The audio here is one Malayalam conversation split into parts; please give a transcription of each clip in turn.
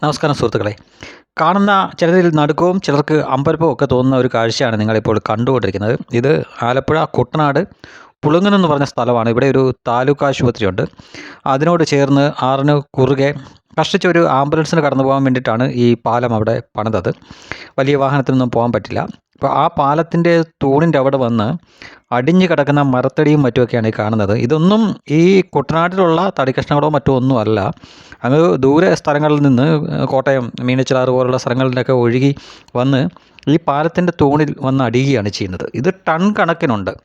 നമസ്കാരം സുഹൃത്തുക്കളെ. കാണുന്ന ചിലരിൽ നടുക്കവും ചിലർക്ക് അമ്പരപ്പവും ഒക്കെ തോന്നുന്ന ഒരു കാഴ്ചയാണ് നിങ്ങളിപ്പോൾ കണ്ടുകൊണ്ടിരിക്കുന്നത്. ഇത് ആലപ്പുഴ കുട്ടനാട് പുളുങ്ങൻ എന്ന് പറഞ്ഞ സ്ഥലമാണ്. ഇവിടെ ഒരു താലൂക്ക് ആശുപത്രിയുണ്ട്. അതിനോട് ചേർന്ന് ആറിന് കുറുകെ കഷ്ടിച്ചൊരു ആംബുലൻസിന് കടന്നു പോകാൻ വേണ്ടിയിട്ടാണ് ഈ പാലം അവിടെ പണിതത്. വലിയ വാഹനത്തിനൊന്നും പോകാൻ പറ്റില്ല. അപ്പോൾ ആ പാലത്തിൻ്റെ തൂണിൻ്റെ അവിടെ വന്ന് അടിഞ്ഞു കിടക്കുന്ന മരത്തടിയും മറ്റുമൊക്കെയാണ് ഈ കാണുന്നത്. ഇതൊന്നും ഈ കുട്ടനാട്ടിലുള്ള തടിക്കഷ്ണങ്ങളോ മറ്റോ ഒന്നും അല്ല. അങ്ങ് ദൂരെ സ്ഥലങ്ങളിൽ നിന്ന് കോട്ടയം മീനച്ചിലാറ് പോലുള്ള സ്ഥലങ്ങളിലൊക്കെ ഒഴുകി വന്ന് ഈ പാലത്തിൻ്റെ തൂണിൽ വന്ന് അടിയുകയാണ് ചെയ്യുന്നത്. ഇത് ടൺ കണക്കിനുണ്ട്.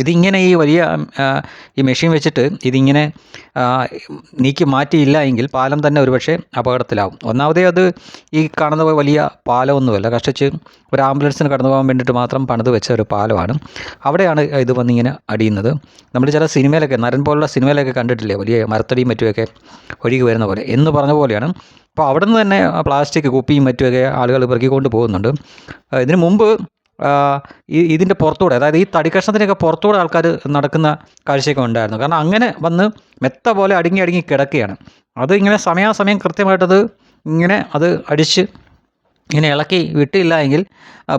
ഇതിങ്ങനെ ഈ വലിയ ഈ മെഷീൻ വെച്ചിട്ട് ഇതിങ്ങനെ നീക്കി മാറ്റിയില്ല എങ്കിൽ പാലം തന്നെ ഒരുപക്ഷെ അപകടത്തിലാവും. ഒന്നാമതേ അത് ഈ കാണുന്ന വലിയ പാലമൊന്നുമല്ല, കഷ്ടിച്ച് ഒരു ആംബുലൻസിന് കടന്നു പോകാൻ വേണ്ടിയിട്ട് മാത്രം പണിത് വെച്ച ഒരു പാലമാണ്. അവിടെയാണ് ഇത് വന്നിങ്ങനെ അടിയുന്നത്. നമ്മൾ ചില സിനിമയിലൊക്കെ നരൻ പോലുള്ള സിനിമയിലൊക്കെ കണ്ടിട്ടില്ലേ, വലിയ മരത്തടിയും മറ്റുമൊക്കെ ഒഴുകി വരുന്ന പോലെ എന്ന് പറഞ്ഞ പോലെയാണ്. അപ്പോൾ അവിടെ നിന്ന് തന്നെ പ്ലാസ്റ്റിക് കുപ്പിയും മറ്റുമൊക്കെ ആളുകൾ പെറുക്കിക്കൊണ്ട് പോകുന്നുണ്ട്. ഇതിനു മുമ്പ് ഇതിൻ്റെ പുറത്തൂടെ, അതായത് ഈ തടിക്കഷ്ണത്തിൻ്റെയൊക്കെ പുറത്തൂടെ ആൾക്കാർ നടക്കുന്ന കാഴ്ചയൊക്കെ ഉണ്ടായിരുന്നു. കാരണം അങ്ങനെ വന്ന് മെത്ത പോലെ അടുങ്ങി കിടക്കുകയാണ്. അത് ഇങ്ങനെ സമയാസമയം കൃത്യമായിട്ടത് ഇങ്ങനെ അത് അടിച്ച് ഇങ്ങനെ ഇളക്കി വിട്ടില്ല എങ്കിൽ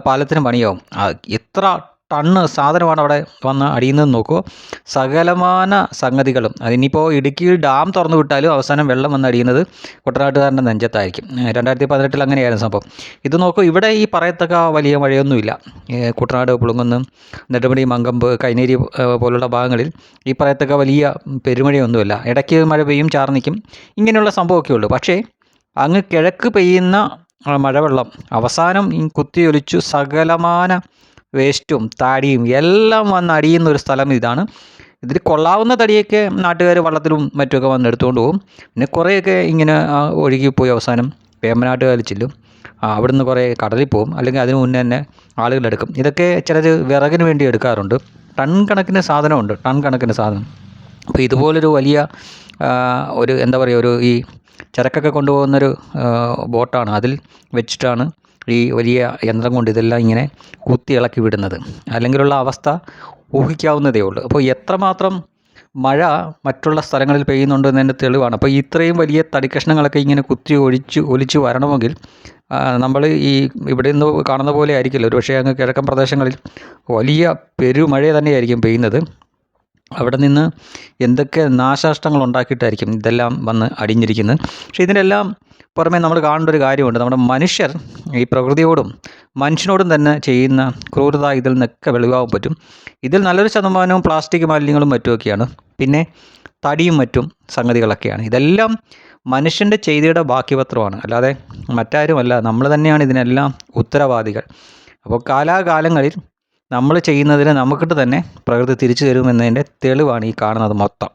പാലത്തിന് പണിയാവും. എത്ര ടണ്ണ് സാധനമാണ് അവിടെ വന്ന് അടിയുന്നതെന്ന് നോക്കൂ. സകലമാന സംഗതികളും. അതിനിപ്പോൾ ഇടുക്കിയിൽ ഡാം തുറന്നു വിട്ടാലും അവസാനം വെള്ളം വന്ന് അടിയുന്നത് കുട്ടനാട്ടുകാരൻ്റെ നെഞ്ചത്തായിരിക്കും. 2018 അങ്ങനെയായിരുന്നു സംഭവം. ഇത് നോക്കൂ, ഇവിടെ ഈ പറയത്തക്ക വലിയ മഴയൊന്നുമില്ല. കുട്ടനാട്, പുളുങ്ങുന്ന്, നെടുമുടി, മങ്കമ്പ്, കൈനേരി പോലുള്ള ഭാഗങ്ങളിൽ ഈ പറയത്തക്ക വലിയ പെരുമഴയൊന്നുമില്ല. ഇടയ്ക്ക് മഴ പെയ്യും, ചാർന്നിക്കും, ഇങ്ങനെയുള്ള സംഭവമൊക്കെ ഉള്ളൂ. പക്ഷേ അങ്ങ് കിഴക്ക് പെയ്യുന്ന മഴവെള്ളം അവസാനം കുത്തിയൊലിച്ചു സകലമാന വേസ്റ്റും താടിയും എല്ലാം വന്ന് അടിയുന്ന ഒരു സ്ഥലം ഇതാണ്. ഇതിൽ കൊള്ളാവുന്ന തടിയൊക്കെ നാട്ടുകാർ വള്ളത്തിലും മറ്റുമൊക്കെ വന്ന് എടുത്തുകൊണ്ട് പോകും. പിന്നെ കുറേയൊക്കെ ഇങ്ങനെ ഒഴുകിപ്പോയി അവസാനം വേമ്പനാട്ടുകാരിൽ ചെല്ലും. അവിടുന്ന് കുറേ കടലിൽ പോകും, അല്ലെങ്കിൽ അതിന് മുന്നേ തന്നെ ആളുകളെടുക്കും. ഇതൊക്കെ ചിലർ വിറകിന് വേണ്ടി എടുക്കാറുണ്ട്. ടൺ കണക്കിന് സാധനമുണ്ട്, ടൺ കണക്കിന് സാധനം. അപ്പോൾ ഇതുപോലൊരു വലിയ ഒരു എന്താ പറയുക, ഒരു ഈ ചരക്കൊക്കെ കൊണ്ടുപോകുന്നൊരു ബോട്ടാണ്. അതിൽ വെച്ചിട്ടാണ് ഈ വലിയ യന്ത്രം കൊണ്ട് ഇതെല്ലാം ഇങ്ങനെ കുത്തി ഇളക്കി വിടുന്നത്. അല്ലെങ്കിലുള്ള അവസ്ഥ ഊഹിക്കാവുന്നതേ ഉള്ളൂ. അപ്പോൾ എത്രമാത്രം മഴ മറ്റുള്ള സ്ഥലങ്ങളിൽ പെയ്യുന്നുണ്ടെന്നതിൻ്റെ തെളിവാണ്. അപ്പോൾ ഇത്രയും വലിയ തടിക്കഷ്ണങ്ങളൊക്കെ ഇങ്ങനെ കുത്തി ഒലിച്ച് വരണമെങ്കിൽ നമ്മൾ ഈ ഇവിടെ നിന്ന് കാണുന്ന പോലെ ആയിരിക്കില്ല. ഒരു പക്ഷേ അങ്ങ് കിഴക്കൻ പ്രദേശങ്ങളിൽ വലിയ പെരുമഴ തന്നെയായിരിക്കും പെയ്യുന്നത്. അവിടെ നിന്ന് എന്തൊക്കെ നാശനഷ്ടങ്ങൾ ഉണ്ടാക്കിയിട്ടായിരിക്കും ഇതെല്ലാം വന്ന് അടിഞ്ഞിരിക്കുന്നത്. പക്ഷേ ഇതിനെല്ലാം പുറമേ നമ്മൾ കാണേണ്ട ഒരു കാര്യമുണ്ട്. നമ്മുടെ മനുഷ്യർ ഈ പ്രകൃതിയോടും മനുഷ്യനോടും തന്നെ ചെയ്യുന്ന ക്രൂരത ഇതിൽ നിന്നൊക്കെ വെളിവാകാൻ പറ്റും. ഇതിൽ നല്ലൊരു ശതമാനവും പ്ലാസ്റ്റിക് മാലിന്യങ്ങളും മറ്റുമൊക്കെയാണ്. പിന്നെ തടിയും മറ്റും സംഗതികളൊക്കെയാണ്. ഇതെല്ലാം മനുഷ്യൻ്റെ ചെയ്തിയുടെ ബാക്കിപത്രമാണ്, അല്ലാതെ മറ്റാരുമല്ല. നമ്മൾ തന്നെയാണ് ഇതിനെല്ലാം ഉത്തരവാദികൾ. അപ്പോൾ കാലാകാലങ്ങളിൽ നമ്മൾ ചെയ്യുന്നതിന് നമുക്കിട്ട് തന്നെ പ്രകൃതി തിരിച്ചു തരുമെന്നതിൻ്റെ തെളിവാണ് ഈ കാണുന്നത് മൊത്തം.